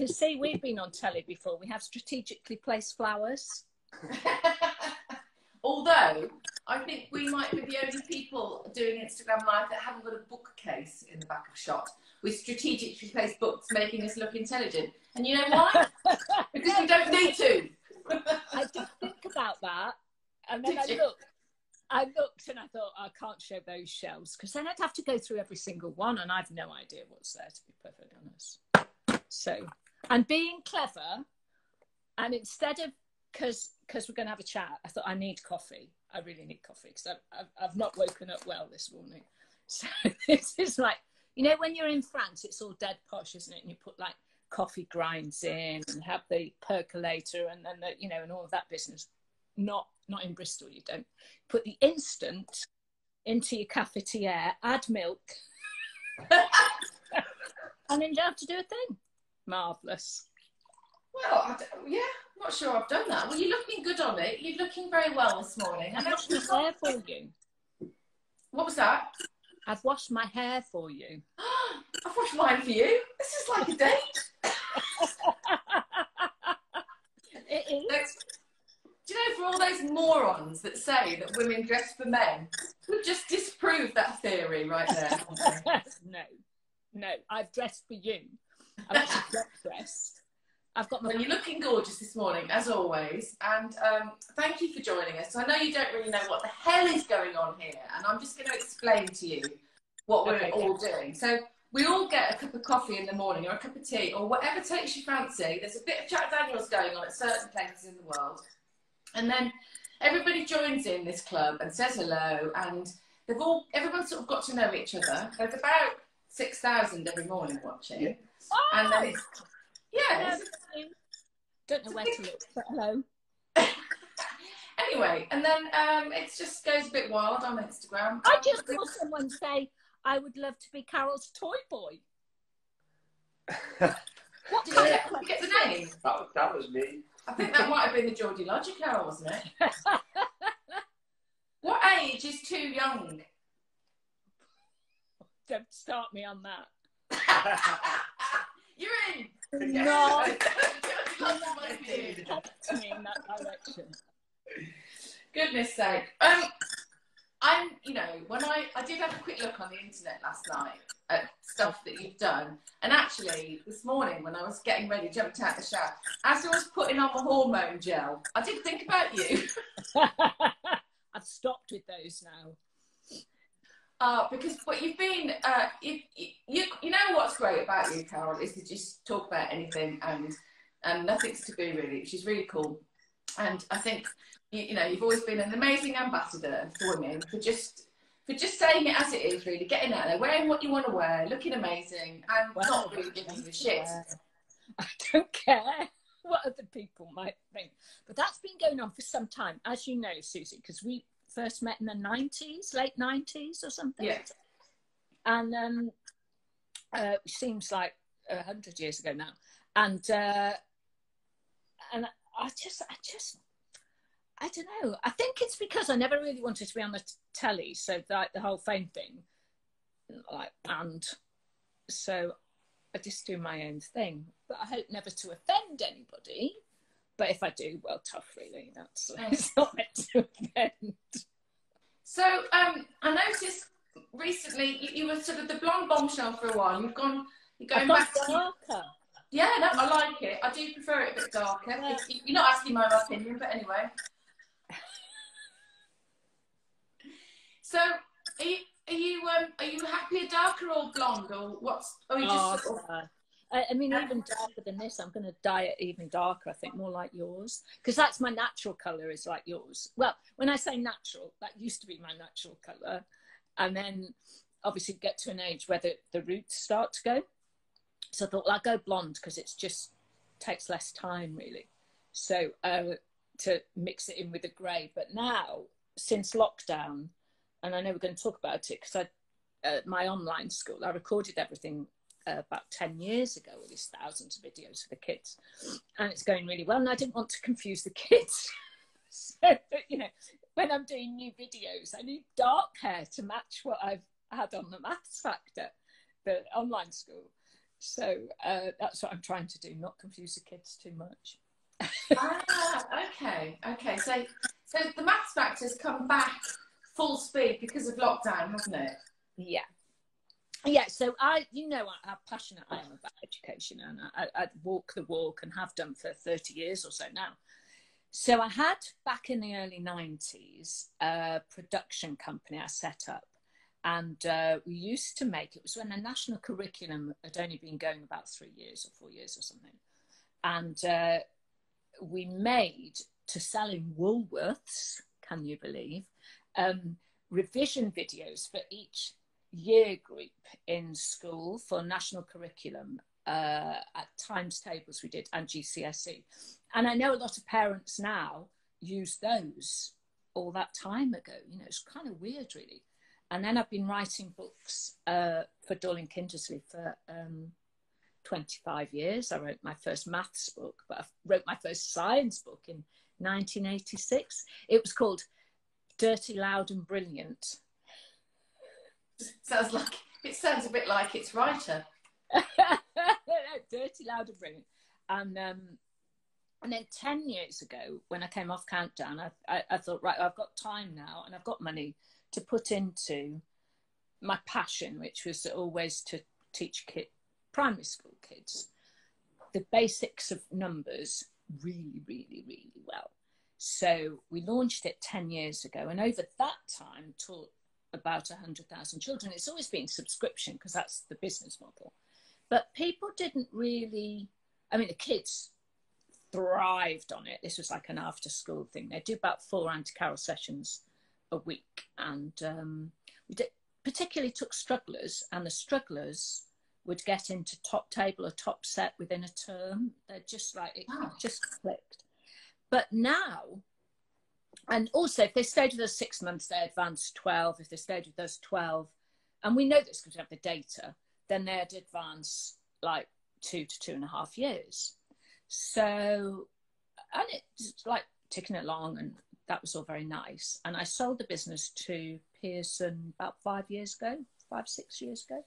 can see we've been on telly before. We have strategically placed flowers. Although, I think we might be the only people doing Instagram Live that haven't got a bookcase in the back of shot with strategically placed books making us look intelligent. And you know why? Because we don't need to. I did think about that. And then I looked and I thought, I can't show those shelves because then I'd have to go through every single one and I've no idea what's there, to be perfectly honest. So, and being clever, and instead of, because we're going to have a chat, I thought I need coffee. I really need coffee because I've not woken up well this morning. So this is like, you know, when you're in France, it's all dead posh, isn't it? And you put like coffee grinds in and have the percolator and then, the, you know, and all of that business. Not in Bristol, you don't. Put the instant into your cafetiere, add milk, and then you don't have to do a thing. Marvellous. Well, yeah, I'm not sure I've done that. Well, you're looking good on it. You're looking very well this morning. I've washed my hair for you. What was that? I've washed my hair for you. I've washed mine for you. This is like a date. It is. Do you know, for all those morons that say that women dress for men, we've just disproved that theory right there. No, I've dressed for you. I've actually dressed. I've got my... Well, you're looking gorgeous this morning, as always, and thank you for joining us. So I know you don't really know what the hell is going on here, and I'm just going to explain to you what we're all doing. So we all get a cup of coffee in the morning, or a cup of tea, or whatever takes your fancy. There's a bit of Jack Daniels going on at certain places in the world. And then everybody joins in this club and says hello, and everyone's sort of got to know each other. There's about 6,000 every morning watching. Oh! And then it's, yeah. Don't know where to look, but hello. Anyway, and then it just goes a bit wild on Instagram. I just saw someone say, I would love to be Carol's toy boy. What did you get the name? That was me. I think that might have been the Geordie Logic Carol, wasn't it? What age is too young? Don't start me on that. You're in. No. To me in that direction. Goodness sake. You know, when I did have a quick look on the internet last night at stuff that you've done, and actually this morning when I was getting ready, jumped out the shower, as I was putting on my hormone gel, I did think about you. I've stopped with those now. Because what you've been, you know what's great about you, Carol, is to just talk about anything and nothing's taboo really, which is really cool. And I think you know you've always been an amazing ambassador for women for just saying it as it is, really getting out there, wearing what you want to wear, looking amazing, and not really giving you the shit. I don't care what other people might think, but that's been going on for some time, as you know, Susie, because we first met in the 90s, late 90s or something. Yeah. And seems like 100 years ago now. And I don't know. I think it's because I never really wanted to be on the telly, so like the whole fame thing, like, and so I just do my own thing. But I hope never to offend anybody. But if I do, well, tough, really. That's it's not meant to offend. So I noticed recently you were sort of the blonde bombshell for a while. You're going back to darker. Yeah, no, I like it. I do prefer it a bit darker. Yeah. You're not asking my opinion, but anyway. So, are you happier darker or blonde, or what's? Or you just sort of... I mean, even darker than this. I'm going to dye it even darker. I think more like yours, because that's my natural colour. Is like yours. Well, when I say natural, that used to be my natural colour, and then obviously get to an age where the roots start to go. So I thought, well, I'll go blonde because it's just takes less time, really. So to mix it in with the grey. But now, since lockdown, and I know we're going to talk about it because my online school, I recorded everything about 10 years ago, all these thousands of videos for the kids. And it's going really well. And I didn't want to confuse the kids. So, but, you know, when I'm doing new videos, I need dark hair to match what I've had on the Maths Factor, the online school. So that's what I'm trying to do, not confuse the kids too much. Okay. So the maths factor's come back full speed because of lockdown, hasn't it? Yeah. So you know how passionate I am about education, and I walk the walk and have done for 30 years or so now. So I had, back in the early 90s, a production company I set up. And we used to make, it was when the national curriculum had only been going about 3 years or 4 years or something. And we made, to sell in Woolworths, can you believe, revision videos for each year group in school for national curriculum, at times tables we did, and GCSE. And I know a lot of parents now use those all that time ago. You know, it's kind of weird, really. And then I've been writing books for Dorling Kindersley for 25 years. I wrote my first maths book, but I wrote my first science book in 1986. It was called Dirty, Loud and Brilliant. It sounds a bit like its writer. Dirty, Loud and Brilliant. And then 10 years ago, when I came off Countdown, I thought, right, I've got time now and I've got money to put into my passion, which was always to teach primary school kids the basics of numbers really, really, really well. So we launched it 10 years ago, and over that time taught about 100,000 children. It's always been subscription because that's the business model. But people didn't really, I mean, the kids thrived on it. This was like an after school thing. They do about 4 anti-carol sessions a week. And we particularly took strugglers, and the strugglers would get into top table or top set within a term. They're just like, it just clicked. But now, and also if they stayed with us 6 months, they advanced 12. If they stayed with us 12, and we know this because we have the data, then they'd advance like 2 to 2.5 years. So, and it's like ticking along, and that was all very nice. And I sold the business to Pearson about 5 years ago, 5-6 years ago.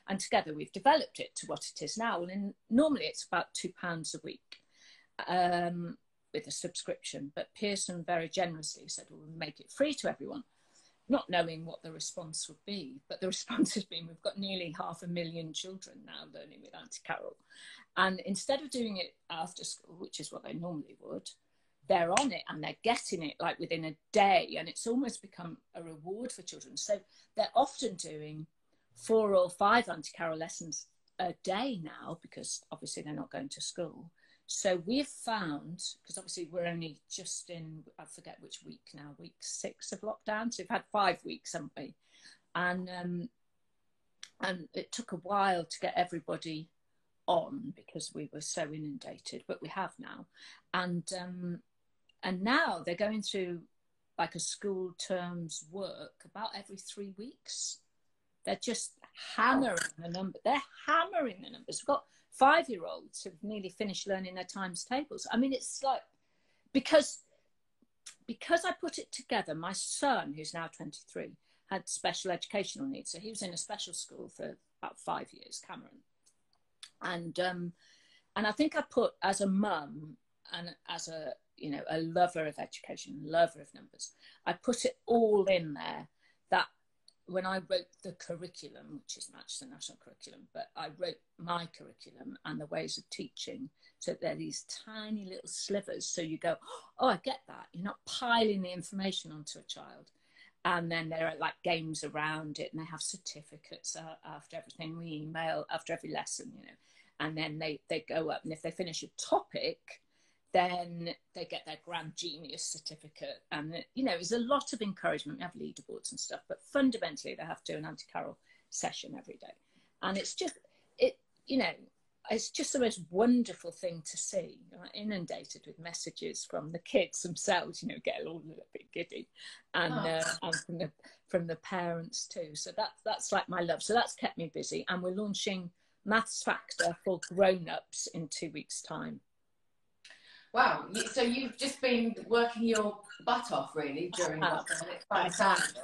And together we've developed it to what it is now. And normally it's about £2 a week with a subscription. But Pearson very generously said, well, we'll make it free to everyone, not knowing what the response would be. But the response has been, we've got nearly 500,000 children now learning with Auntie Carol. And instead of doing it after school, which is what they normally would, they're on it and they're getting it like within a day. And it's almost become a reward for children. So they're often doing 4 or 5 Auntie Carol lessons a day now, because obviously they're not going to school. So we've found, because obviously we're only just in, I forget which week now, week 6 of lockdown. So we've had 5 weeks, haven't we? And it took a while to get everybody on because we were so inundated, but we have now. And now they're going through like a school term's work about every 3 weeks. They're just hammering the number. They're hammering the numbers. We've got 5-year-olds who've nearly finished learning their times tables. I mean, it's like, because I put it together, my son, who's now 23, had special educational needs. So he was in a special school for about 5 years, Cameron. And I think I put, as a mum and as a, you know, a lover of education, lover of numbers, I put it all in there, that when I wrote the curriculum, which is matched the national curriculum, but I wrote my curriculum and the ways of teaching. So they're these tiny little slivers. So you go, oh, I get that. You're not piling the information onto a child. And then there are like games around it, and they have certificates after everything. We email after every lesson, you know, and then they go up. And if they finish a topic, then they get their Grand Genius certificate. And, you know, there's a lot of encouragement. We have leaderboards and stuff, but fundamentally they have to do an Auntie Carol session every day. And it's just, you know, it's just the most wonderful thing to see. You're inundated with messages from the kids themselves, you know, get all a little bit giddy, and from the parents too. So that's like my love. So that's kept me busy. And we're launching Maths Factor for grown-ups in 2 weeks' time. Wow, so you've just been working your butt off, really, during lockdown. It's fantastic.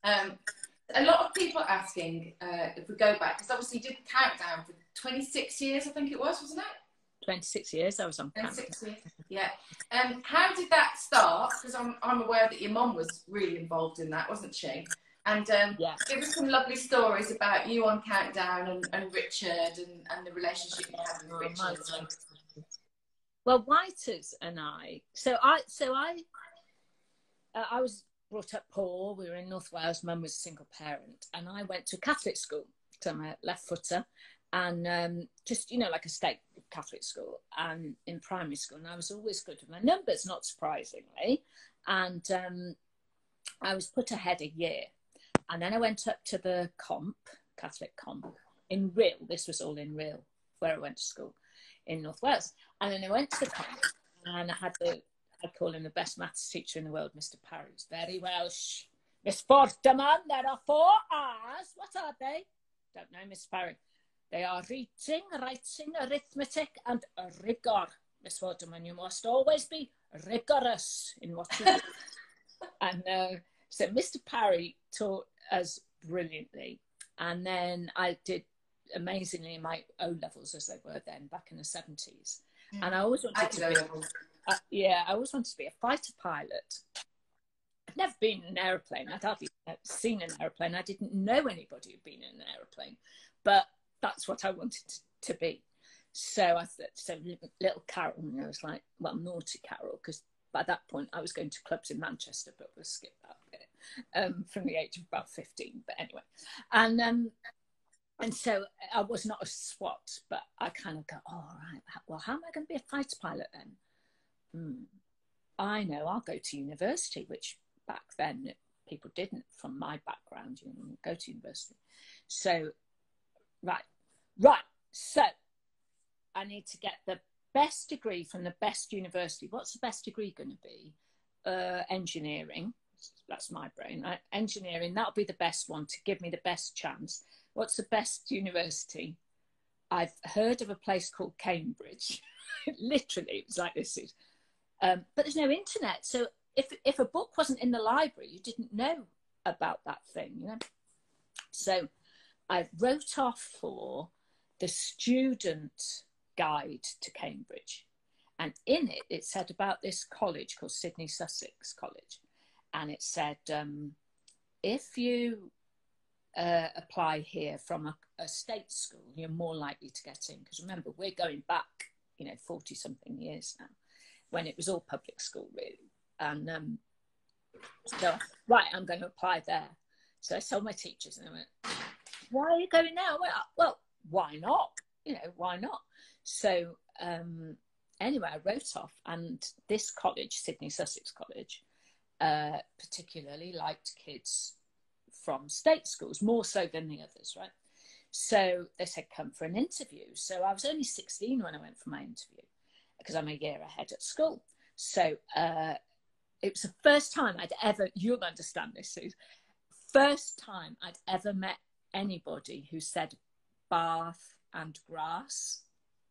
A lot of people asking, if we go back, because obviously you did Countdown for 26 years, I think it was, wasn't it? 26 years I was on camp. 26 years, yeah. How did that start? Because I'm aware that your mum was really involved in that, wasn't she? And give us some lovely stories about you on Countdown and Richard and the relationship you had with Richard. Well, Whiters and I was brought up poor. We were in North Wales. Mum was a single parent, and I went to Catholic school. So I'm a left footer, and just, you know, like a state Catholic school, and in primary school. And I was always good with my numbers, not surprisingly. And I was put ahead a year. And then I went up to the Catholic comp in Rhyl. This was all in Rhyl, where I went to school in North Wales. And then I went to the comp, and I'd call him the best maths teacher in the world, Mr. Parry. He's very Welsh. Miss Vorderman, there are 4 R's. What are they? Don't know, Miss Parry. They are reading, writing, arithmetic, and rigour. Miss Vorderman, you must always be rigorous in what you do. And so Mr. Parry taught us brilliantly. And then I did amazingly in my O-levels, as they were then, back in the 70s. And I always wanted to be, I always wanted to be a fighter pilot. I'd never been in an aeroplane. I'd hardly seen an aeroplane. I didn't know anybody who'd been in an aeroplane, but that's what I wanted to be. So I thought, so little Carol, and I was like, well, naughty Carol, because by that point I was going to clubs in Manchester, but we'll skip that bit, from the age of about 15. But anyway, and so I was not a SWAT, but I kind of go, oh, all right, well, how am I going to be a fighter pilot then? I know, I'll go to university, which back then people didn't, from my background, you know, go to university. So, right. So I need to get the best degree from the best university. What's the best degree going to be? Engineering. That's my brain, right? Engineering, that'll be the best one to give me the best chance. What's the best university? I've heard of a place called Cambridge. Literally, it was like this. But there's no internet. So if a book wasn't in the library, you didn't know about that thing, you know? So I wrote off for the student guide to Cambridge. And in it, it said about this college called Sydney Sussex College. And it said, if you apply here from a state school, you're more likely to get in. Because remember, we're going back, 40 something years now, when it was all public school, really. And so, right, I'm going to apply there. So I told my teachers, and they went, why are you going now? Well, why not? Why not? So anyway, I wrote off, and this college, Sydney Sussex College, particularly liked kids from state schools, more so than the others, right? So they said, come for an interview. So I was only 16 when I went for my interview, because I'm a year ahead at school. So it was the first time I'd ever, you'll understand this, Suze, first time I'd ever met anybody who said bath and grass,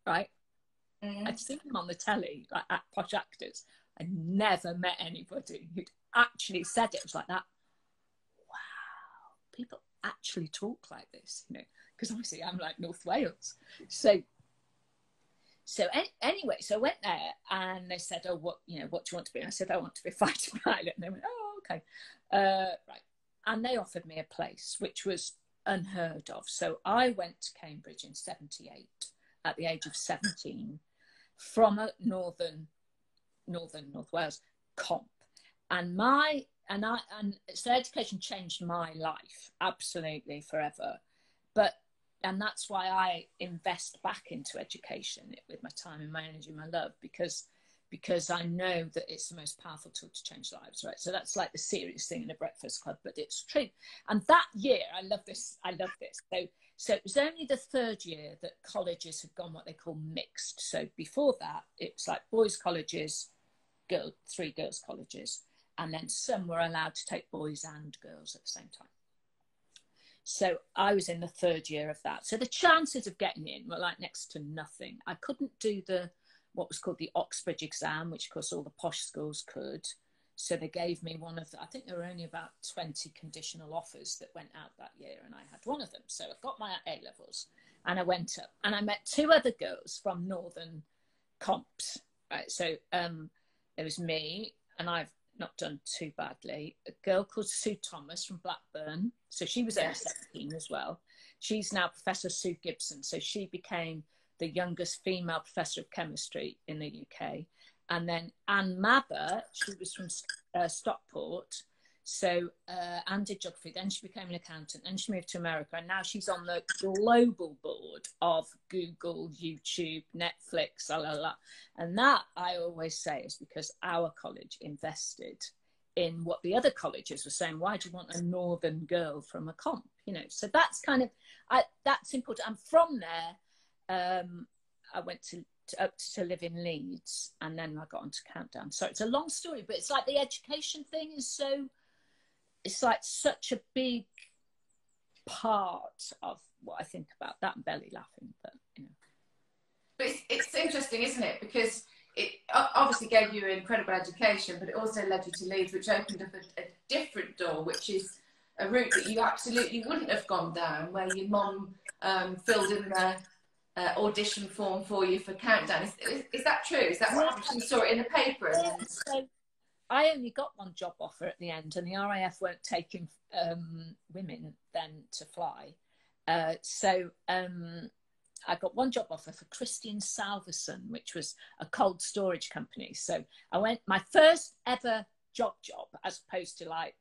right? I'd seen them on the telly, like at Posh Actors. I never met anybody who'd actually said it. It was like that. Wow, people actually talk like this, because obviously I'm like North Wales. So anyway, so I went there, and they said, oh, what do you want to be? And I said, I want to be a fighter pilot. And they went, oh, okay. Right. And they offered me a place, which was unheard of. So I went to Cambridge in 78 at the age of 17 from a northern North Wales comp. And so education changed my life absolutely forever. And that's why I invest back into education with my time and my energy, my love, because I know that it's the most powerful tool to change lives, right? So that's like the serious thing in a breakfast club, but it's true. And that year, I love this. So it was only the third year that colleges had gone what they call mixed. So before that, it was like boys' colleges, 3 girls' colleges, and then some were allowed to take boys and girls at the same time. So I was in the third year of that. So the chances of getting in were like next to nothing. I couldn't do what was called the Oxbridge exam, which of course all the posh schools could. So they gave me one of I think there were only about 20 conditional offers that went out that year, and I had one of them. So I got my A-levels, and I went up and I met 2 other girls from Northern comps, right? So there was me, and I've not done too badly. A girl called Sue Thomas from Blackburn. So she was only 17 as well. She's now Professor Sue Gibson. So she became the youngest female professor of chemistry in the UK. And then Anne Mather, she was from Stockport. So Anne did geography, then she became an accountant, then she moved to America, and now she's on the global board of Google, YouTube, Netflix, la la la. And that, I always say, is because our college invested in what the other colleges were saying. Why do you want a northern girl from a comp? You know, so that's kind of, that's important. And from there, I went to live in Leeds, and then I got onto Countdown. So it's a long story, but it's like the education thing is so, it's like such a big part of what I think about that, and belly laughing, but you know. But it's interesting, isn't it? Because it obviously gave you an incredible education, but it also led you to Leeds, which opened up a different door, which is a route that you absolutely wouldn't have gone down, where your mum filled in the audition form for you for Countdown. Is that true? Is that what you saw it in the paper? Yeah, so I only got 1 job offer at the end, and the RAF weren't taking women then to fly. So I got 1 job offer for Christian Salverson, which was a cold storage company. So I went, my first ever job, as opposed to like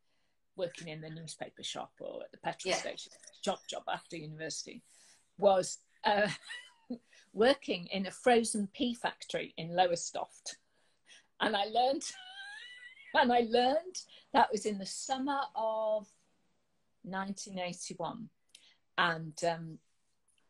working in the newspaper shop or at the petrol station, job after university, was working in a frozen pea factory in Lowestoft. And I learned that was in the summer of 1981. And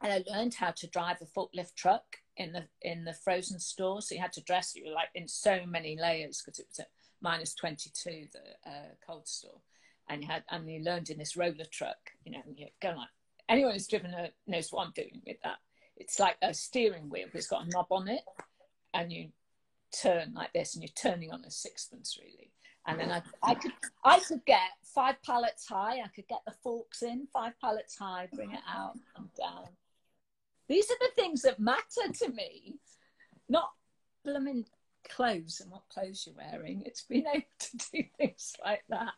I learned how to drive a forklift truck in the frozen store. So you had to dress, you were like in so many layers, because it was at -22, the cold store. And you learned in this roller truck, you know, and you go like, anyone who's driven knows what I'm doing with that. It's like a steering wheel, but it's got a knob on it, and you turn like this, and you're turning on a sixpence, really. And then I could get 5 pallets high. I could get the forks in 5 pallets high, bring it out and down. These are the things that matter to me, not blooming clothes and what clothes you're wearing. It's being able to do things like that.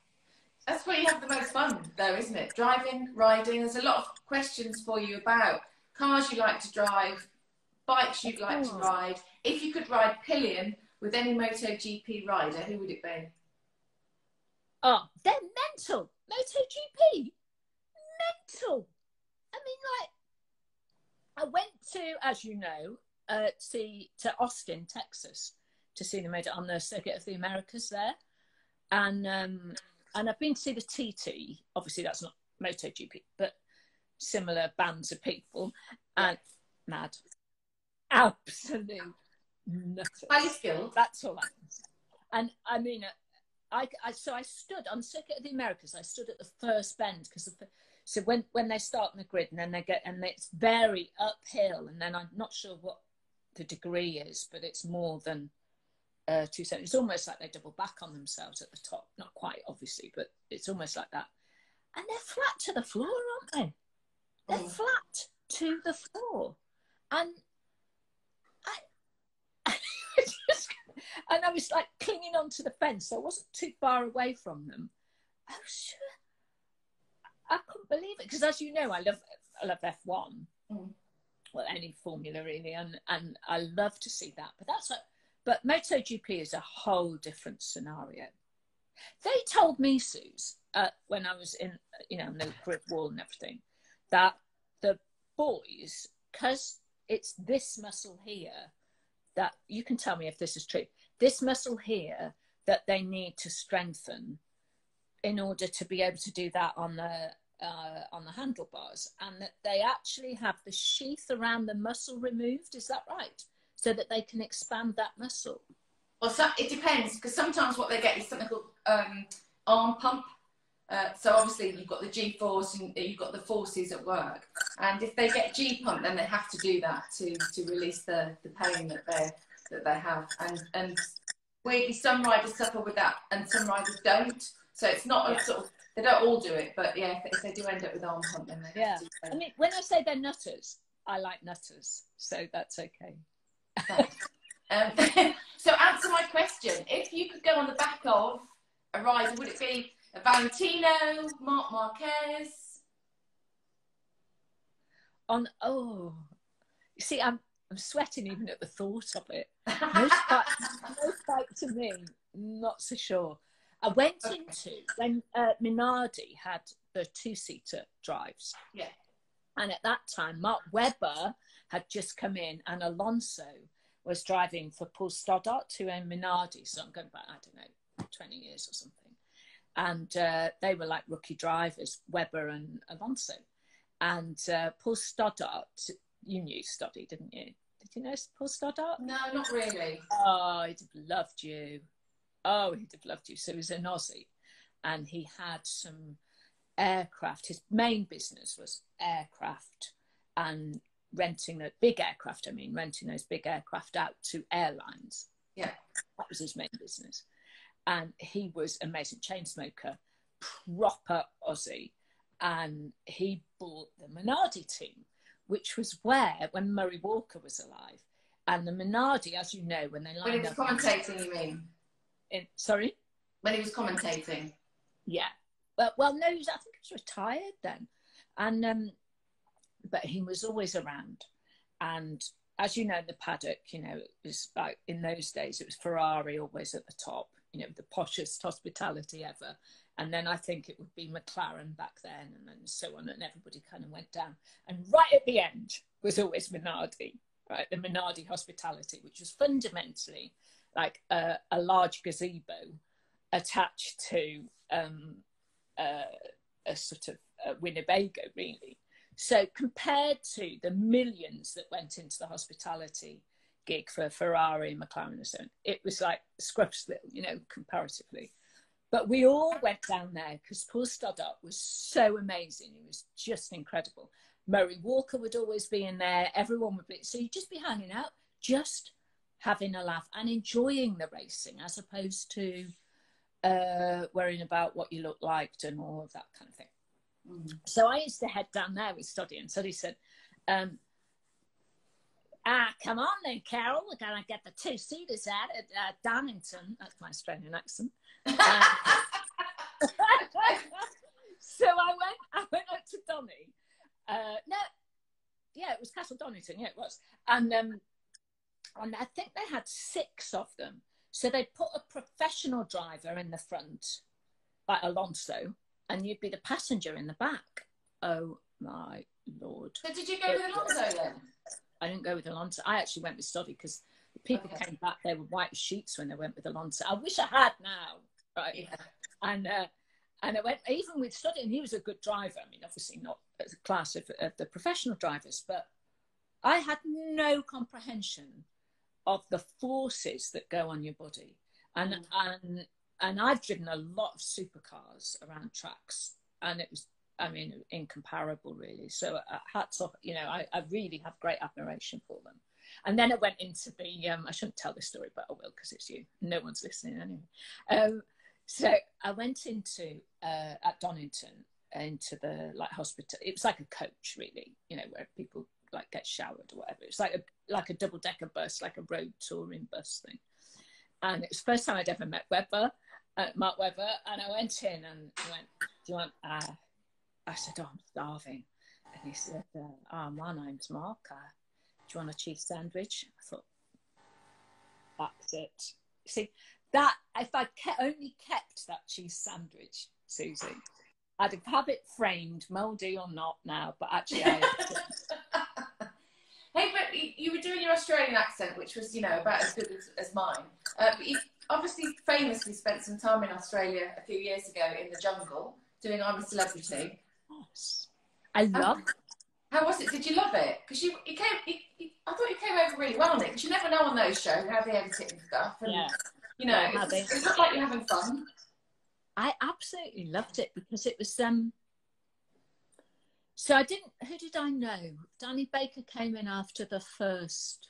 That's where you have the most fun, though, isn't it? Driving, riding. There's a lot of questions for you about cars you like to drive, bikes you'd like to ride. If you could ride pillion with any MotoGP rider, who would it be? Oh, they're mental. MotoGP, mental. I mean, like, I went to, as you know, to Austin, Texas, to see them on the Circuit of the Americas there, and I've been to see the TT. Obviously, that's not MotoGP, but similar bands of people, and mad, absolute nutters. Highly skilled. That's all I can say. And I mean, so I stood on Circuit of the Americas. I stood at the first bend, because so when they start on the grid, and then and it's very uphill, and then I'm not sure what the degree is, but it's more than 2 cents. It's almost like they double back on themselves at the top. Not quite, obviously, but it's almost like that. And they're flat to the floor, aren't they? They're flat to the floor. And I was like clinging onto the fence, so I wasn't too far away from them. I couldn't believe it, because as you know, I love F1. Well, any formula really, and I love to see that. But MotoGP is a whole different scenario. They told me, Suze, when I was in, you know, on the grid wall and everything, that the boys, because it's this muscle here, that you can tell me if this is true, this muscle here that they need to strengthen in order to be able to do that on the handlebars, and that they actually have the sheath around the muscle removed. Is that right? So that they can expand that muscle. Well, so it depends, because sometimes what they get is something called arm pump. So obviously you've got the G-force and you've got the forces at work. And if they get G-pump, then they have to do that to release the pain that they have. And weirdly, some riders suffer with that and some riders don't. So it's not a sort of, they don't all do it, but yeah, if they do end up with arm pump, then they have to. I mean, when I say they're nutters, I like nutters, so that's okay. So answer my question. If you could go on the back of a rider, would it be a Valentino, Marc Marquez? You see, I'm sweating even at the thought of it. No spike to me, not so sure. I went into when Minardi had the two-seater drives. Yeah. And at that time, Mark Webber had just come in, and Alonso was driving for Paul Stoddart, who owned Minardi. So I'm going back, I don't know, 20 years or something. And they were like rookie drivers, Webber and Alonso. And Paul Stoddart, you knew Stoddy, didn't you? Did you know Paul Stoddart? No, not really. Oh, he'd have loved you. Oh, he'd have loved you. So he was an Aussie, and he had some aircraft. His main business was aircraft and renting the big aircraft. I mean, renting those big aircraft out to airlines. Yeah, that was his main business. And he was amazing chain smoker, proper Aussie, and he bought the Minardi team, which was where when Murray Walker was alive, and the Minardi, as you know, when they lined up. When he was commentating, you mean? Sorry? When he was commentating. Yeah. Well, no, I think he was retired then, and but he was always around. And as you know, in the paddock, you know, it was like in those days, it was Ferrari always at the top, you know, the poshest hospitality ever. And then I think it would be McLaren back then, and then so on, and everybody kind of went down. And right at the end was always Minardi, right? The Minardi hospitality, which was fundamentally like a large gazebo attached to a sort of Winnebago, really. So compared to the millions that went into the hospitality gig for Ferrari and McLaren and so on, it was like scruff's little, you know, comparatively. But we all went down there because Paul Stoddart was so amazing. He was just incredible. Murray Walker would always be in there. Everyone would be. So you'd just be hanging out, just having a laugh and enjoying the racing as opposed to worrying about what you look like and all of that kind of thing. Mm. So I used to head down there with Stoddy, and Stoddy said, come on then, Carol, we're going to get the two-seaters out at Donington. That's my Australian accent. So I went up to Donny. It was Castle Donington, yeah, it was. And I think they had 6 of them. So they put a professional driver in the front, like Alonso, and you'd be the passenger in the back. Oh my Lord. So did you go with Alonso then? I didn't go with Alonso. I actually went with Stoddy because the people came back, they were white sheets when they went with Alonso. I wish I had now, right? Yeah. And I went even with Stoddy, and he was a good driver. I mean, obviously not as a class of the professional drivers, but I had no comprehension of the forces that go on your body. And I've driven a lot of supercars around tracks, and it was, I mean, incomparable, really. So hats off, you know, I really have great admiration for them. And then I went into the, I shouldn't tell this story, but I will because it's you. No one's listening anyway. So I went into, at Donington, into the like hospital. It was like a coach, really, you know, where people like get showered or whatever. It's like a double-decker bus, like a road touring bus thing. And it was the first time I'd ever met Mark Webber. And I went in and he went, do you want, I said, oh, I'm starving. And he said, my name's Mark. Do you want a cheese sandwich? I thought, that's it. See, that, if I'd only kept that cheese sandwich, Susie, I'd have had it framed, mouldy or not now, but actually I Hey, but you were doing your Australian accent, which was, you know, about as good as mine. But you obviously famously spent some time in Australia a few years ago in the jungle doing I'm a Celebrity. Yes. I love it. How was it? Did you love it? Because I thought you came over really well on it, because you never know on those shows how they edit it and stuff. And, yeah. You know, it looked like you're having fun. I absolutely loved it because it was so who did I know? Danny Baker came in after the first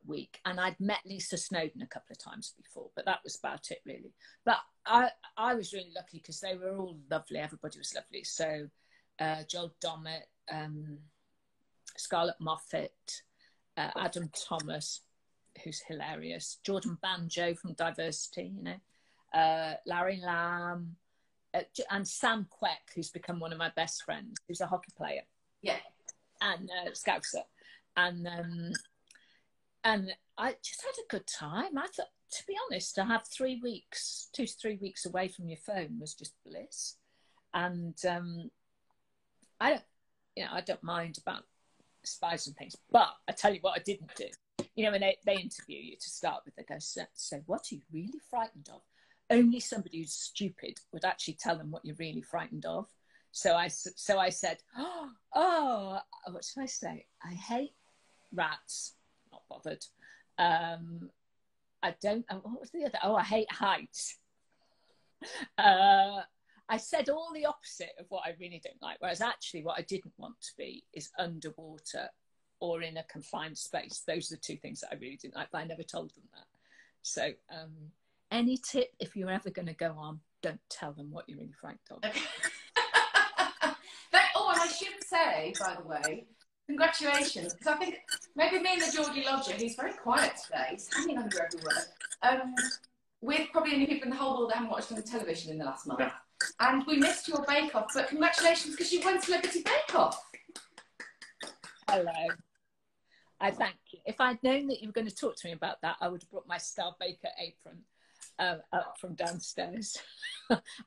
week, and I'd met Lisa Snowden a couple of times before, but that was about it really. But I was really lucky because they were all lovely. Everybody was lovely. So Joel Dommett, Scarlett Moffat, Adam Thomas, who's hilarious, Jordan Banjo from Diversity, you know, Larry Lamb, and Sam Queck, who's become one of my best friends, who's a hockey player. Yeah. And Scouser. And I just had a good time. I thought, to be honest, to have 3 weeks, 2 to 3 weeks away from your phone was just bliss. And I don't mind about spies and things, but I tell you what I didn't do. You know, when they interview you to start with, they go, so what are you really frightened of? Only somebody who's stupid would actually tell them what you're really frightened of. So I said, oh, what should I say? I hate rats. Not bothered. I don't. What was the other? Oh, I hate heights. I said all the opposite of what I really don't like. Whereas actually, what I didn't want to be is underwater or in a confined space. Those are the two things that I really didn't like. But I never told them that. So, any tip if you're ever going to go on? Don't tell them what you're really frightened of. Okay. And I should say, by the way, congratulations, because I think maybe me and the Geordie Lodger, who's very quiet today, he's hanging under every word. We're probably the only people in the whole world that haven't watched on television in the last month. And we missed your Bake Off, but congratulations, because you won Celebrity Bake Off. Hello. I thank you. If I'd known that you were going to talk to me about that, I would have brought my Star Baker apron up from downstairs.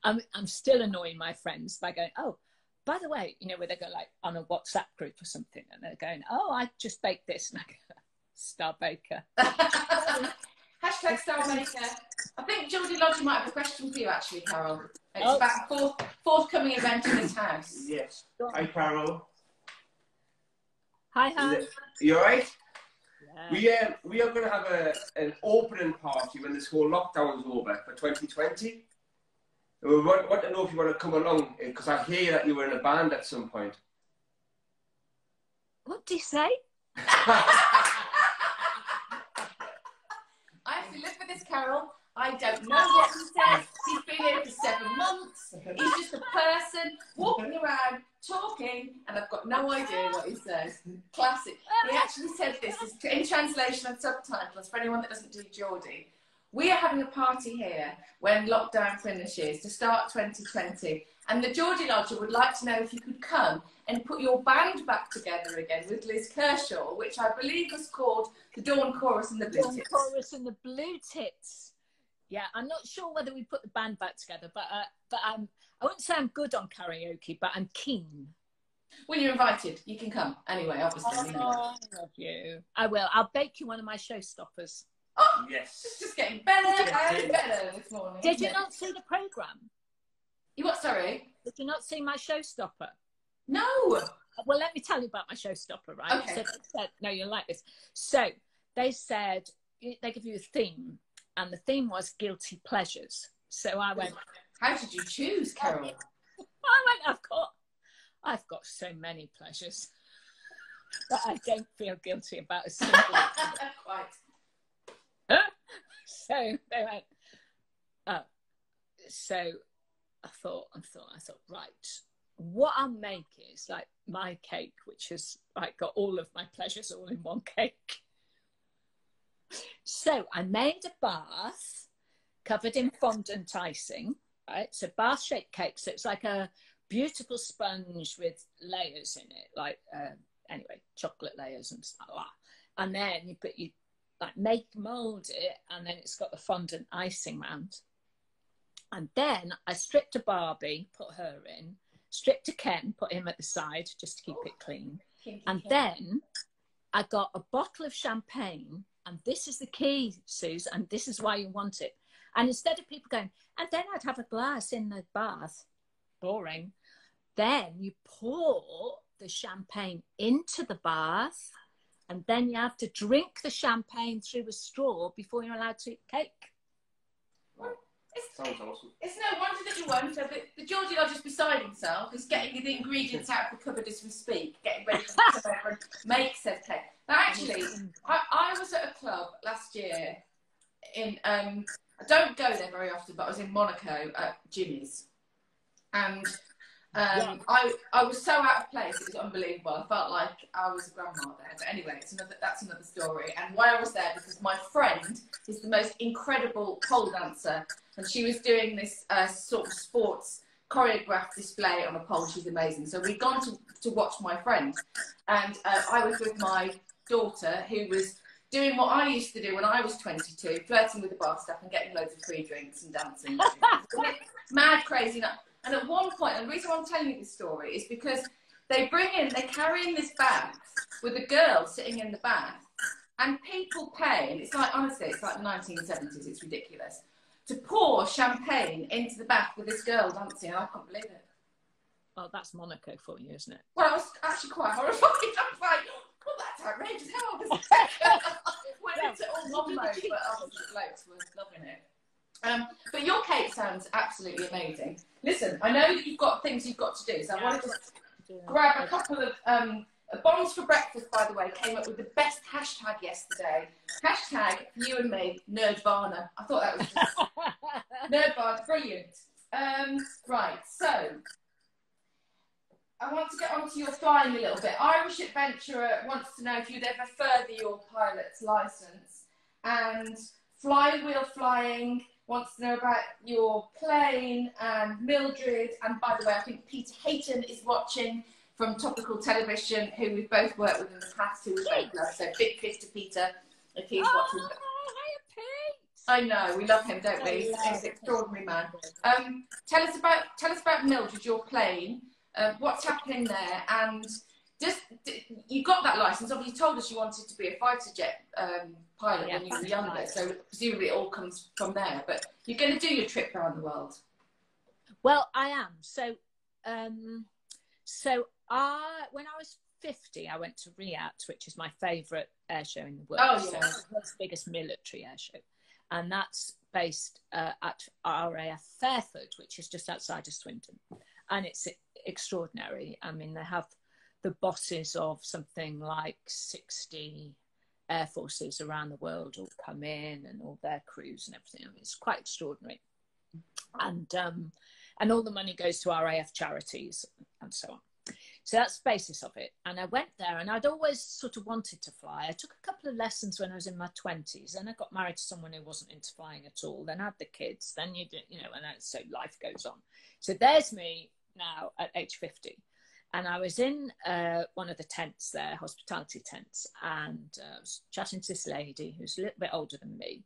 I'm still annoying my friends by going, oh, by the way, you know, where they go like on a WhatsApp group or something, and they're going, oh, I just baked this, and I go, Star Baker. Hashtag Star Baker. I think Geordie Lodger might have a question for you, actually, Carol. It's about a forthcoming event in this house. Yes. Hi, Carol. Hi. You all right? Yeah. We are going to have an opening party when this whole lockdown's over for 2020. We want to know if you want to come along, because I hear that you were in a band at some point. What did he say? I have to live with this, Carol. I don't know what he says. He's been here for 7 months. He's just a person walking around, talking, and I've got no idea what he says. Classic. He actually said this in translation and subtitles for anyone that doesn't do Geordie. We are having a party here when lockdown finishes to start 2020, and the Geordie Lodger would like to know if you could come and put your band back together again with Liz Kershaw, which I believe was called the Dawn Chorus and the Blue Tits. Dawn Chorus and the Blue Tits. Yeah, I'm not sure whether we put the band back together, but I wouldn't say I'm good on karaoke, but I'm keen. When you're invited, you can come anyway, obviously. Oh, I love you. I will. I'll bake you one of my showstoppers. Oh, yes. It's just getting better and better this morning. Did you not see the programme? You what, sorry? Did you not see my showstopper? No. Well, let me tell you about my showstopper, right? Okay. So they said, no, you'll like this. So they said, they give you a theme, and the theme was guilty pleasures. So I went, how did you choose, Carol? I've got so many pleasures that I don't feel guilty about a single one. Quite. So they went, oh. So I thought, right, what I'll make is like my cake, which has like got all of my pleasures all in one cake. So I made a bath covered in fondant icing, right? So bath-shaped cake. So it's like a beautiful sponge with layers in it, like, anyway, chocolate layers and stuff like that. And then you like mould it, and then it's got the fondant icing round. And then I stripped a Barbie, put her in, stripped a Ken, put him at the side just to keep it clean. And then I got a bottle of champagne, and this is the key, Suze, and this is why you want it. And instead of people going, and then I'd have a glass in the bath, boring, then you pour the champagne into the bath, and then you have to drink the champagne through a straw before you're allowed to eat cake. Sounds awesome. It's no wonder that you won. So the Geordie Lodger's beside himself. He's getting the ingredients out of the cupboard as we speak, getting ready to come over and make said cake. Now, actually, I was at a club last year in, I don't go there very often, but I was in Monaco at Jimmy's. And I was so out of place, it was unbelievable. I felt like I was a grandma there. But anyway, that's another story. And why I was there, because my friend is the most incredible pole dancer, and she was doing this sort of sports choreographed display on a pole. She's amazing. So we'd gone to watch my friend, and I was with my daughter, who was doing what I used to do when I was 22, flirting with the bar staff and getting loads of free drinks and dancing. Mad, crazy. And at one point, and the reason why I'm telling you this story is because they're carrying this bath with a girl sitting in the bath, and people pay, and it's like, honestly, it's like the 1970s, it's ridiculous, to pour champagne into the bath with this girl dancing, and I can't believe it. Oh, that's Monaco for you, isn't it? Well, I was actually quite horrified. I was like, oh, that's outrageous. How old is it? Went into all mum mode, but obviously the blokes were loving it. But your cake sounds absolutely amazing. Listen, I know that you've got things you've got to do, so I want to just grab a couple of Bombs for Breakfast, by the way, came up with the best hashtag yesterday. Hashtag for you and me, Nerdvana. I thought that was just Nerdvana, brilliant. Right, so I want to get onto your flying a little bit. Irish Adventurer wants to know if you'd ever further your pilot's licence, and Flywheel Flying wants to know about your plane, and Mildred, and by the way, I think Peter Hayton is watching from Topical Television, who we've both worked with in the past, who we both love. So big kiss to Peter if he's watching. Hiya, Pete. I know, we love him, don't we? He's an extraordinary man. Tell us about Mildred, your plane. What's happening there? And just you got that license. Obviously, you told us you wanted to be a fighter jet pilot when you were younger, so presumably it all comes from there. But you're going to do your trip around the world. Well, I am. So, when I was 50, I went to Riyadh, which is my favourite air show in the world. Oh, yeah. So it's the world's biggest military air show, and that's based at RAF Fairford, which is just outside of Swindon, and it's extraordinary. I mean, they have the bosses of something like 60 air forces around the world all come in, and all their crews and everything. I mean, it's quite extraordinary. And all the money goes to RAF charities and so on. So that's the basis of it. And I went there, and I'd always sort of wanted to fly. I took a couple of lessons when I was in my 20s. Then I got married to someone who wasn't into flying at all. Then I had the kids. Then and so life goes on. So there's me now at age 50. And I was in one of the tents there, hospitality tents, and I was chatting to this lady who's a little bit older than me.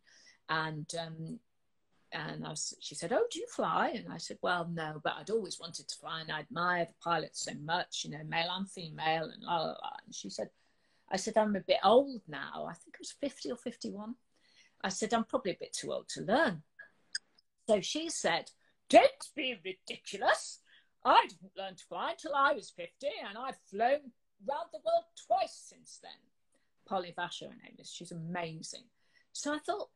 And she said, "Oh, do you fly?" And I said, "Well, no, but I'd always wanted to fly, and I admire the pilots so much, male and female, and la, la, la." And I said, "I'm a bit old now." I think I was 50 or 51. I said, "I'm probably a bit too old to learn." So she said, "Don't be ridiculous. I didn't learn to fly until I was 50, and I've flown around the world twice since then." Polly Vasher, her name is. She's amazing. So I thought,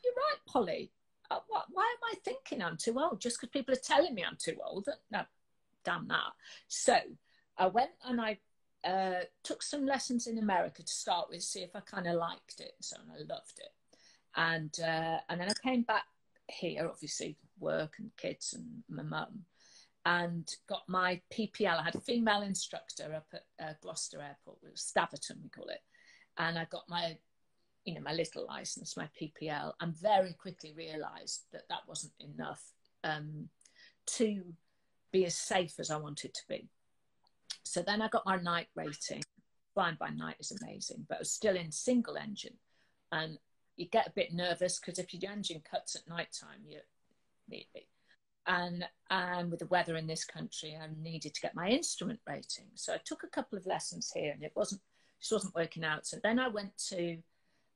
you're right, Polly. Why am I thinking I'm too old? Just because people are telling me I'm too old? No, damn that. So I went and I took some lessons in America to start with, see if I kind of liked it. So I loved it. And then I came back here, obviously, work and kids and my mum, and got my PPL. I had a female instructor up at Gloucester Airport, it was Staverton, we call it. And I got my little license, my PPL, and very quickly realised that wasn't enough to be as safe as I wanted to be. So then I got my night rating. Flying by night is amazing, but I was still in single engine. And you get a bit nervous because if your engine cuts at night time, you need me. And with the weather in this country, I needed to get my instrument rating. So I took a couple of lessons here, and it wasn't working out. So then I went to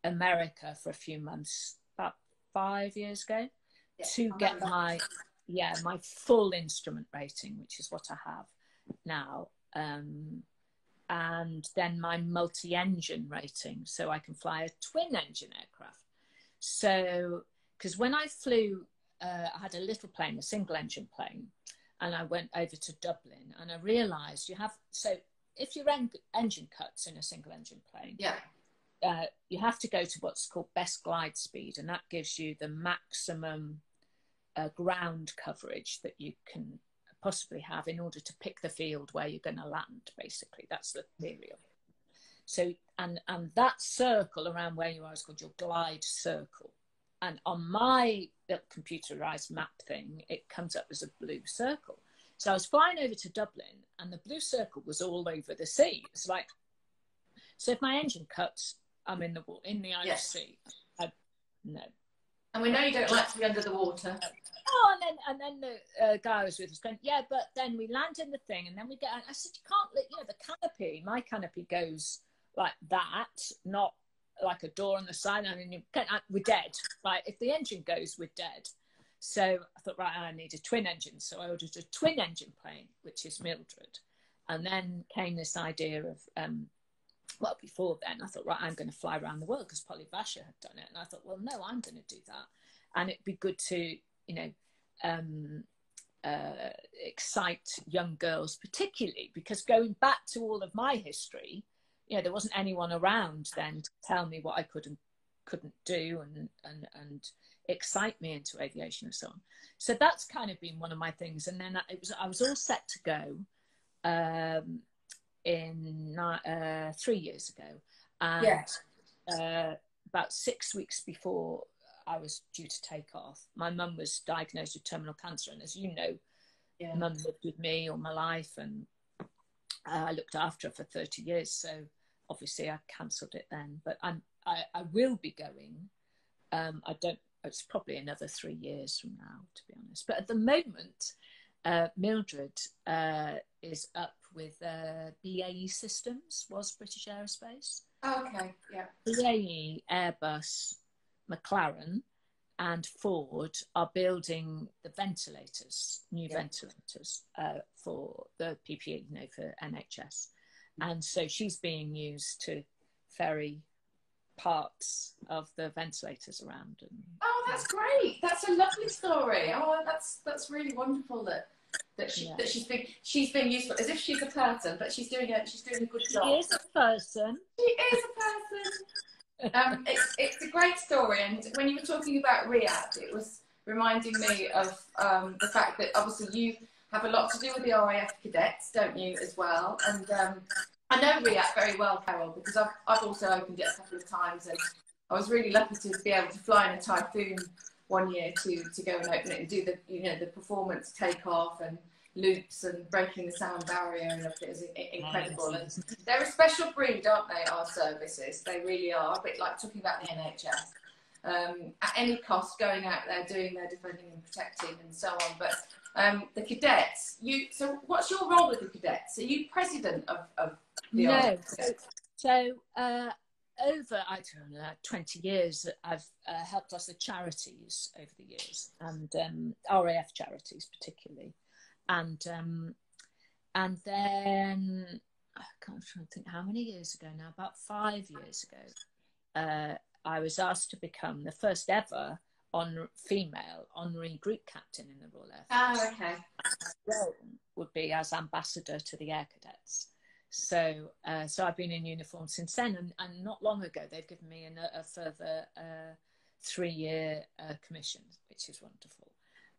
America for a few months, about 5 years ago, to get my full instrument rating, which is what I have now, and then my multi-engine rating, so I can fly a twin-engine aircraft. So, because when I flew, I had a little plane, a single-engine plane, and I went over to Dublin, and I realised if your engine cuts in a single-engine plane, you have to go to what's called best glide speed, and that gives you the maximum ground coverage that you can possibly have in order to pick the field where you're going to land. Basically, that's the theory of it. So, and that circle around where you are is called your glide circle. And on my little computerized map thing, it comes up as a blue circle. So I was flying over to Dublin, and the blue circle was all over the sea. It's like, so if my engine cuts, I'm in the Irish Yes. Sea. No. And we know you don't like to be under the water. Oh, and then the guy I was with was going, yeah, but then we land in the thing, and then we get. I said, you can't let, you know, the canopy. My canopy goes like that, not like a door on the side. I mean, we're dead. Like if the engine goes, we're dead. So I thought, right, I need a twin engine. So I ordered a twin engine plane, which is Mildred. And then came this idea of, well, before then, I thought, right, I'm going to fly around the world because Polly Vasher had done it. And I thought, well, no, I'm going to do that. And it'd be good to, you know, excite young girls, particularly because going back to all of my history, you know, there wasn't anyone around then to tell me what I could and couldn't do and excite me into aviation and so on. So that's kind of been one of my things. And then I was all set to go in 3 years ago. And about 6 weeks before I was due to take off, my mum was diagnosed with terminal cancer. And as you know, mum lived with me all my life, and I looked after her for 30 years. So obviously I cancelled it then, but I will be going. It's probably another 3 years from now, to be honest. But at the moment, Mildred is up with BAE Systems, was British Aerospace. Oh, okay, yeah. BAE, Airbus, McLaren and Ford are building the ventilators, new ventilators for the PPE, you know, for NHS. And so she's being used to ferry parts of the ventilators around. And, oh, that's great. That's a lovely story. Oh, that's really wonderful that she's being useful, as if she's a person, but she's doing a good job. She is a person. She is a person. It's a great story, and when you were talking about Riyadh, it was reminding me of the fact that obviously you have a lot to do with the RAF cadets, don't you, as well? And I know Riyadh very well, Carol, because I've also opened it a couple of times, and I was really lucky to be able to fly in a Typhoon one year to go and open it and do the performance takeoff and loops and breaking the sound barrier, and it was incredible. And they're a special breed, aren't they, our services? They really are, a bit like talking about the NHS. At any cost, going out there, doing their defending and protecting and so on. But the cadets, so what's your role with the cadets? Are you president of the cadets? So over, I don't know, 20 years, I've helped lots of charities over the years, and RAF charities particularly. And then I can't think how many years ago now, about 5 years ago, I was asked to become the first ever female honorary group captain in the Royal Air Force. Oh, okay. My role would be as ambassador to the Air Cadets. So I've been in uniform since then, and not long ago they've given me a further 3-year commission, which is wonderful.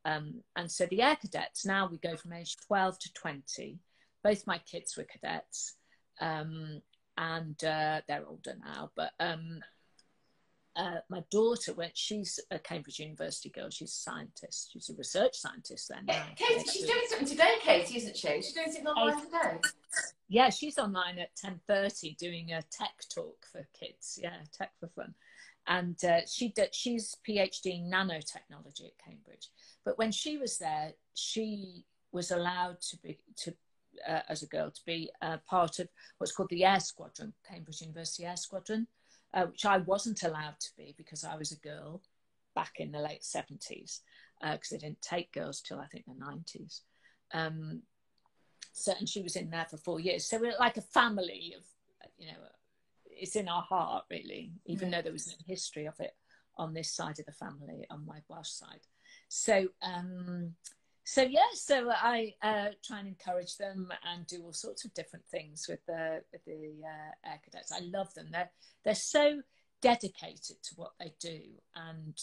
And so the Air Cadets, now we go from age 12 to 20. Both my kids were cadets, and they're older now. But my daughter, she's a Cambridge University girl. She's a scientist. She's a research scientist then. Katie, she's doing something today, Katie, isn't she? She's doing something online today. Yeah, she's online at 10:30 doing a tech talk for kids. Yeah, tech for fun. And she's PhD in nanotechnology at Cambridge. But when she was there, she was allowed as a girl, to be part of what's called the Air Squadron, Cambridge University Air Squadron, which I wasn't allowed to be because I was a girl back in the late 70s, because they didn't take girls till I think the 90s. And she was in there for 4 years. So we're like a family of, you know, it's in our heart, really, even though there was no history of it on this side of the family, on my Welsh side. So I try and encourage them and do all sorts of different things with the Air Cadets. I love them. They're so dedicated to what they do, and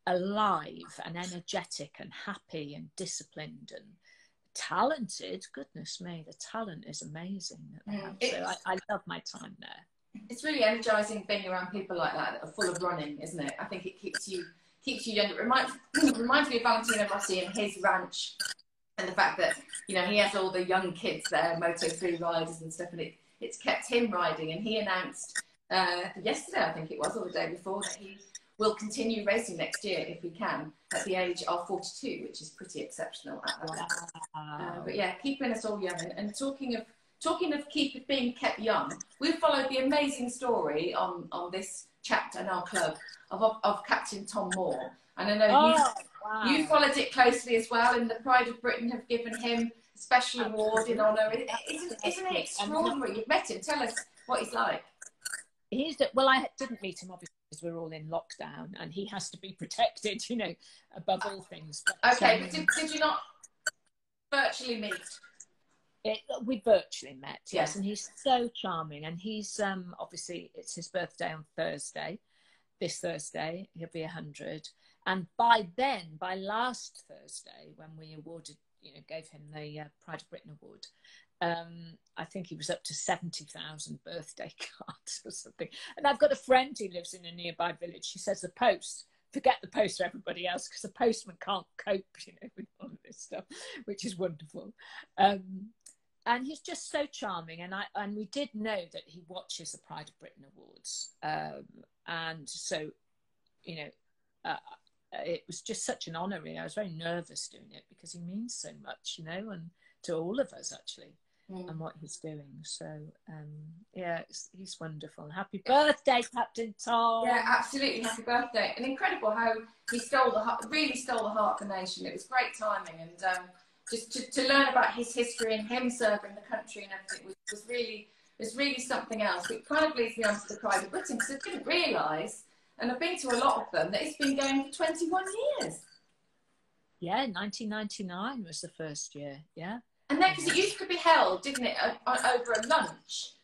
alive and energetic and happy and disciplined and talented. Goodness me, the talent is amazing that they have. So I love my time there. It's really energising being around people like that are full of running, isn't it? I think it keeps you young. It reminds me of Valentino Rossi and his ranch, and the fact that, you know, he has all the young kids there, Moto3 riders and stuff, and it's kept him riding. And he announced yesterday, I think it was, or the day before, that he will continue racing next year if he can, at the age of 42, which is pretty exceptional at that level. But yeah, keeping us all young. And talking of being kept young, we've followed the amazing story on this chapter in our club of Captain Tom Moore. And I know you followed it closely as well, and the Pride of Britain have given him a special award in honour. Isn't it extraordinary? You've met him. Tell us what he's like. Well, I didn't meet him, obviously, because we're all in lockdown, and he has to be protected, you know, above all things. But, okay, but did you not virtually meet? We virtually met, yes, and he's so charming. And he's obviously, it's his birthday on Thursday. This Thursday, he'll be 100. And by last Thursday, when we awarded, you know, gave him the Pride of Britain award, I think he was up to 70,000 birthday cards or something. And I've got a friend who lives in a nearby village. She says the post, forget the post for everybody else, because the postman can't cope, you know, with all of this stuff, which is wonderful. And he's just so charming. And we did know that he watches the Pride of Britain Awards. And so, you know, it was just such an honour, really. I was very nervous doing it because he means so much, you know, and to all of us, actually, and what he's doing. So, yeah, he's wonderful. Happy birthday, Captain Tom. Yeah, absolutely. Happy birthday. And incredible how he really stole the heart of the nation. It was great timing. And just to learn about his history and him serving the country and everything was really something else. It kind of leads me on to the Pride of Britain, because I didn't realise, and I've been to a lot of them, that it's been going for 21 years. Yeah, 1999 was the first year, yeah. And then, because it used to be held, didn't it, over a lunch?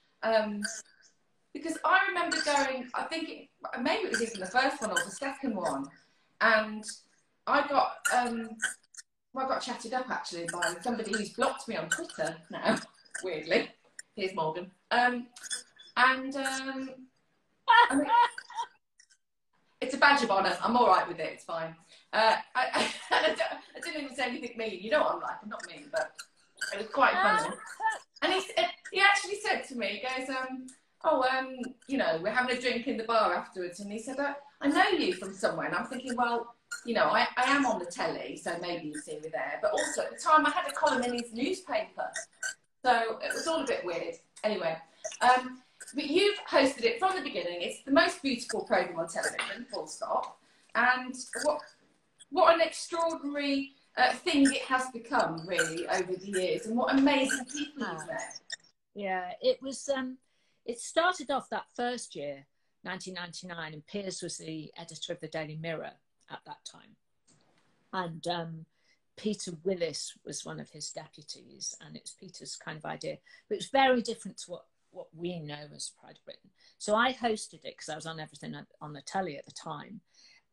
Because I remember going, I think maybe it was even the first one or the second one, and I got chatted up, actually, by somebody who's blocked me on Twitter now, weirdly. Here's Morgan. I mean, it's a badge of honour. I'm all right with it. It's fine. I didn't even say anything mean. You know what I'm like. I'm not mean, but it was quite funny. And he actually said to me, he goes, you know, we're having a drink in the bar afterwards. And he said, I know you from somewhere. And I'm thinking, well, you know, I am on the telly, so maybe you've seen me there. But also, at the time, I had a column in his newspaper. So it was all a bit weird. Anyway, but you've hosted it from the beginning. It's the most beautiful programme on television, full stop. And what an extraordinary thing it has become, really, over the years. And what amazing people you've met. Yeah, it was. It started off that first year, 1999, and Piers was the editor of the Daily Mirror at that time. And Peter Willis was one of his deputies, and it was Peter's kind of idea. But it was very different to what we know as Pride of Britain. So I hosted it because I was on everything on the telly at the time.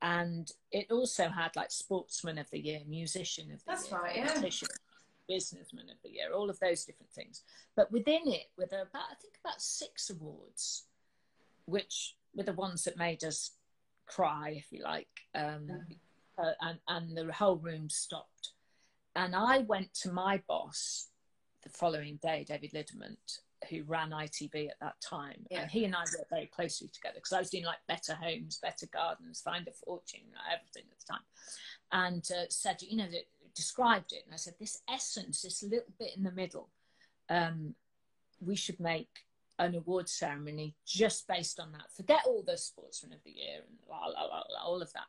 And it also had like Sportsman of the Year, Musician of the Year. That's right, yeah. Politician, Businessman of the Year, all of those different things. But within it were about 6 awards, which were the ones that made us cry, if you like. And the whole room stopped. And I went to my boss the following day, David Liddermont, who ran ITV at that time. Yeah. And he and I worked very closely together because I was doing like Better Homes, Better Gardens, Find a Fortune, everything at the time. And said, you know, described it. And I said, this essence, this little bit in the middle, we should make an award ceremony just based on that. Forget all the Sportsman of the Year and all of that,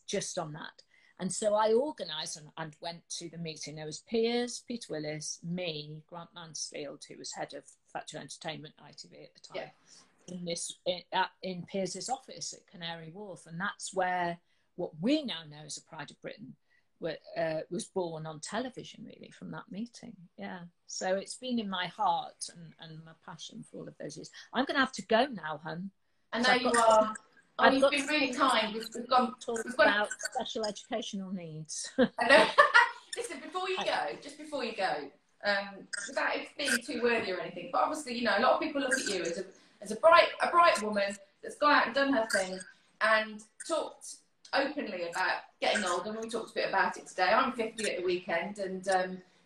just on that. And so I organised and went to the meeting. There was Piers, Peter Willis, me, Grant Mansfield, who was head of Factual Entertainment ITV at the time, in Piers's office at Canary Wharf. And that's where what we now know as a Pride of Britain was born on television, really, from that meeting. Yeah. So it's been in my heart and my passion for all of those years. I'm going to have to go now, hun. I know you are. Oh, you've been really kind. We've gone about special educational needs. I know. Listen, before you go, just before you go, without it being too wordy or anything, but obviously, you know, a lot of people look at you as a bright woman that's gone out and done her thing and talked openly about getting older. And we talked a bit about it today. I'm 50 at the weekend, and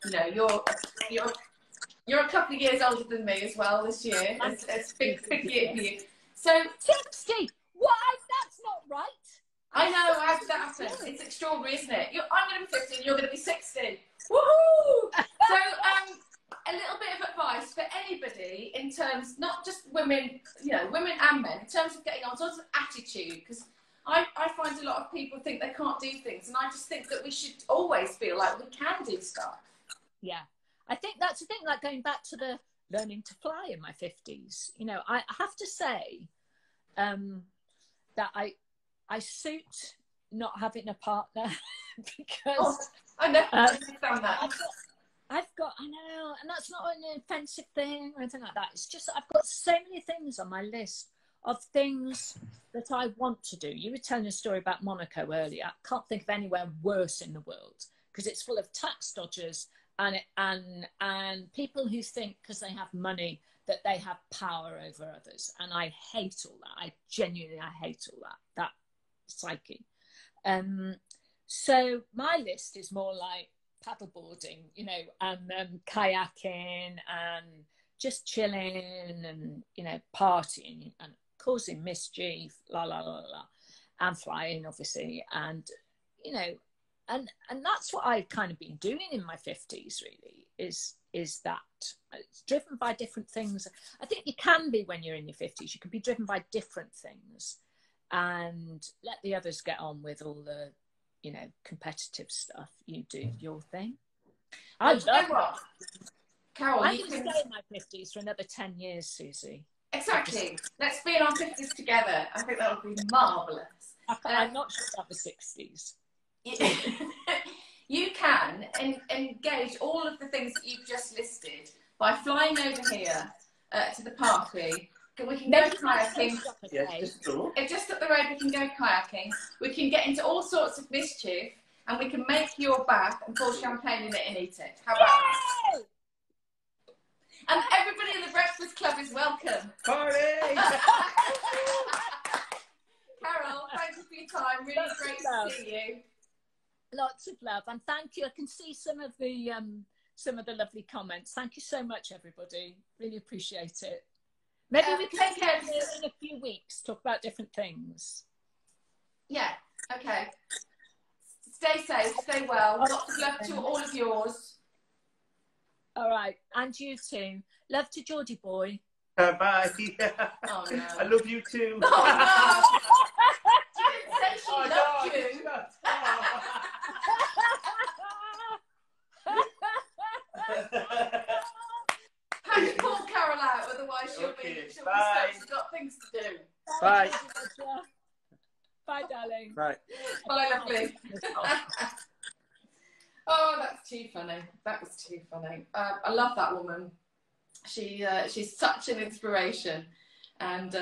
you know, you're a couple of years older than me as well this year. It's a big year for you. So 60. What? That's not right. I know, how did that happen? It's extraordinary, isn't it? I'm going to be 50 and you're going to be 60. Woohoo! So, a little bit of advice for anybody in terms, not just women, you know, women and men, in terms of getting on, sort of attitude, because I find a lot of people think they can't do things, and I just think that we should always feel like we can do stuff. Yeah. I think that's the thing, like going back to the learning to fly in my 50s. You know, I have to say that I suit not having a partner because I never understand that. I know, and that's not an offensive thing or anything like that. It's just I've got so many things on my list of things that I want to do. You were telling a story about Monaco earlier. I can't think of anywhere worse in the world because it's full of tax dodgers and people who think because they have money that they have power over others. And I hate all that. I hate all that psyche. So my list is more like paddleboarding, you know, and kayaking and just chilling and, you know, partying and causing mischief, and flying, obviously. And, you know, and that's what I've kind of been doing in my 50s, really, is that it's driven by different things. I think you can be when you're in your 50s. You can be driven by different things and let the others get on with all the, you know, competitive stuff. You do your thing. I love what? Carol, I'm going to stay in my 50s for another 10 years, Susie. Exactly. Let's be in our 50s together. I think that would be marvellous. I'm not sure about the 60s. You can engage all of the things that you've just listed by flying over here to the party. We can go kayaking. Yes, Just up the road, we can go kayaking. We can get into all sorts of mischief, and we can make your bath and pour champagne in it and eat it. How about that? And everybody in the Breakfast Club is welcome. Party! Carol, thank you for your time. Really great to see you. Lots of love, and thank you. I can see some of the lovely comments. Thank you so much, everybody. Really appreciate it. Maybe we can take care in a few weeks, talk about different things. Yeah, okay. Stay safe, stay well. Lots of love to all of yours. All right, and you too. Love to Geordie boy. Bye. Oh, no. I love you too. Oh, no. She didn't say she loved you. Have to call Carol out, otherwise she'll be stuck. She's got things to do. Bye. Bye, darling. Bye. Bye, lovely. Oh, that's too funny. That was too funny. I love that woman. She's such an inspiration, and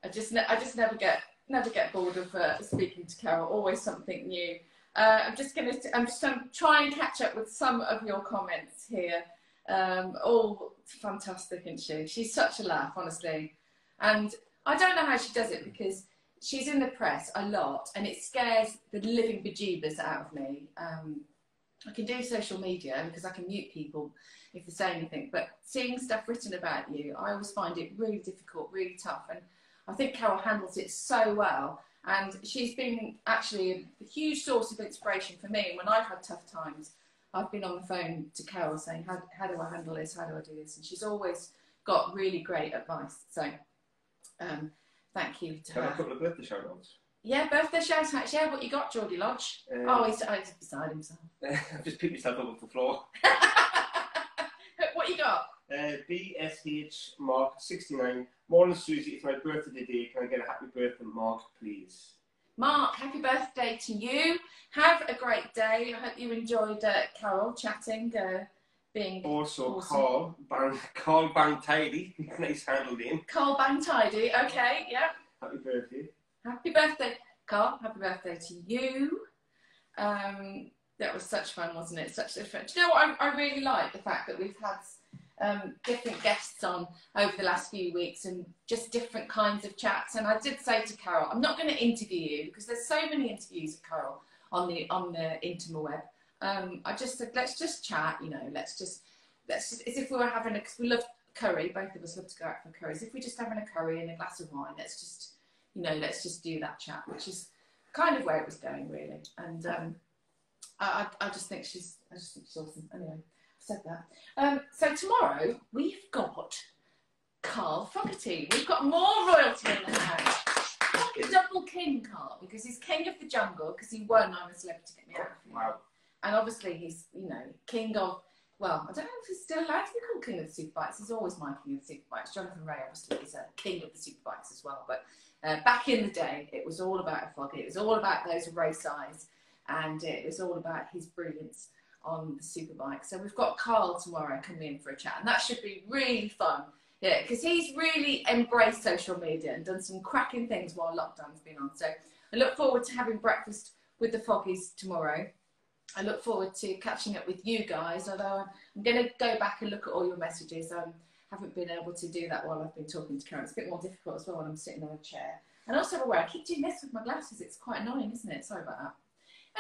I just never get bored of speaking to Carol. Always something new. I'm just going to try and catch up with some of your comments here. All fantastic, isn't she? She's such a laugh, honestly. And I don't know how she does it, because she's in the press a lot and it scares the living bejeebers out of me. I can do social media because I can mute people if they say anything, but seeing stuff written about you, I always find it really difficult, really tough. And I think Carol handles it so well. And she's been actually a huge source of inspiration for me. And when I've had tough times, I've been on the phone to Carol saying, how do I handle this? How do I do this? And she's always got really great advice. So thank you to her. Have a couple of birthday shout-outs. Yeah, birthday shout-outs. Yeah, what you got, Geordie Lodge? He's beside himself. I've just picked myself up off the floor. What you got? BSH Mark 69. Morning, Susie. It's my birthday today. Can I get a happy birthday, Mark, please? Mark, happy birthday to you. Have a great day. I hope you enjoyed Carol chatting, being also awesome. Carl Bang Tidy. Nice handle name. Carl Bang Tidy. Okay, yeah. Happy birthday. Happy birthday, Carl. Happy birthday to you. That was such fun, wasn't it? Such different. Do you know what I really like? The fact that we've had different guests on over the last few weeks and just different kinds of chats. And I did say to Carol, I'm not going to interview you because there's so many interviews of Carol on the interweb. I just said, let's just chat, you know, let's just, as if we were having because we love curry, both of us love to go out for curries. If we're just having a curry and a glass of wine, let's just, you know, let's just do that chat, which is kind of where it was going, really. And I just think she's awesome. Anyway, I've said that. So tomorrow we've got Carl Fogarty. We've got more royalty in the house. Like a double king, Carl, because he's king of the jungle, because he won I'm a Celebrity, Get Me Out of Here. Wow. And obviously he's, you know, king of, well, I don't know if he's still allowed to be called king of the superbikes. He's always my king of the superbikes. Jonathan Ray obviously is a king of the superbikes as well. But back in the day, it was all about Foggy. It was all about those race eyes. And it was all about his brilliance on the superbike. So we've got Carl tomorrow coming in for a chat. And that should be really fun. Yeah, because he's really embraced social media and done some cracking things while lockdown's been on. So I look forward to having breakfast with the Foggies tomorrow. I look forward to catching up with you guys, although I'm going to go back and look at all your messages. I haven't been able to do that while I've been talking to Karen. It's a bit more difficult as well when I'm sitting on a chair. And also aware, I keep doing this with my glasses. It's quite annoying, isn't it? Sorry about that.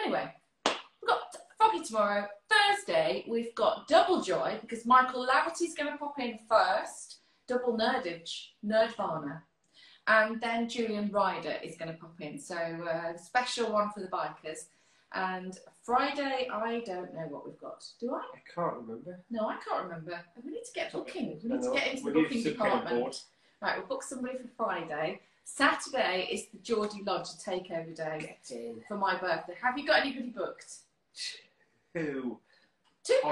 Anyway, we've got Foggy tomorrow. Thursday, we've got Double Joy, because Michael Laverty's going to pop in first. Double Nerdage, Nerdvana. And then Julian Ryder is going to pop in. So special one for the bikers. And Friday, I don't know what we've got. Do I? I can't remember. No, I can't remember. We need to get booking. We need to get into the booking department. Right, we'll book somebody for Friday. Saturday is the Geordie Lodge takeover day for my birthday. Have you got anybody booked? Two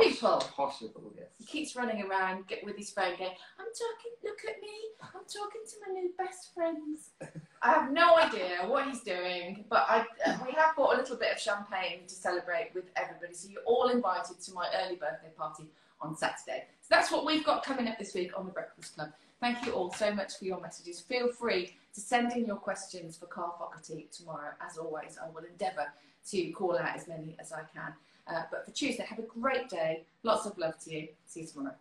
people. Possible, yes. He keeps running around with his phone going, I'm talking, look at me, I'm talking to my new best friends. I have no idea what he's doing, but we have bought a little bit of champagne to celebrate with everybody. So you're all invited to my early birthday party on Saturday. So that's what we've got coming up this week on the Breakfast Club. Thank you all so much for your messages. Feel free to send in your questions for Carl Fogarty tomorrow. As always, I will endeavour to call out as many as I can. But for Tuesday, have a great day. Lots of love to you. See you tomorrow.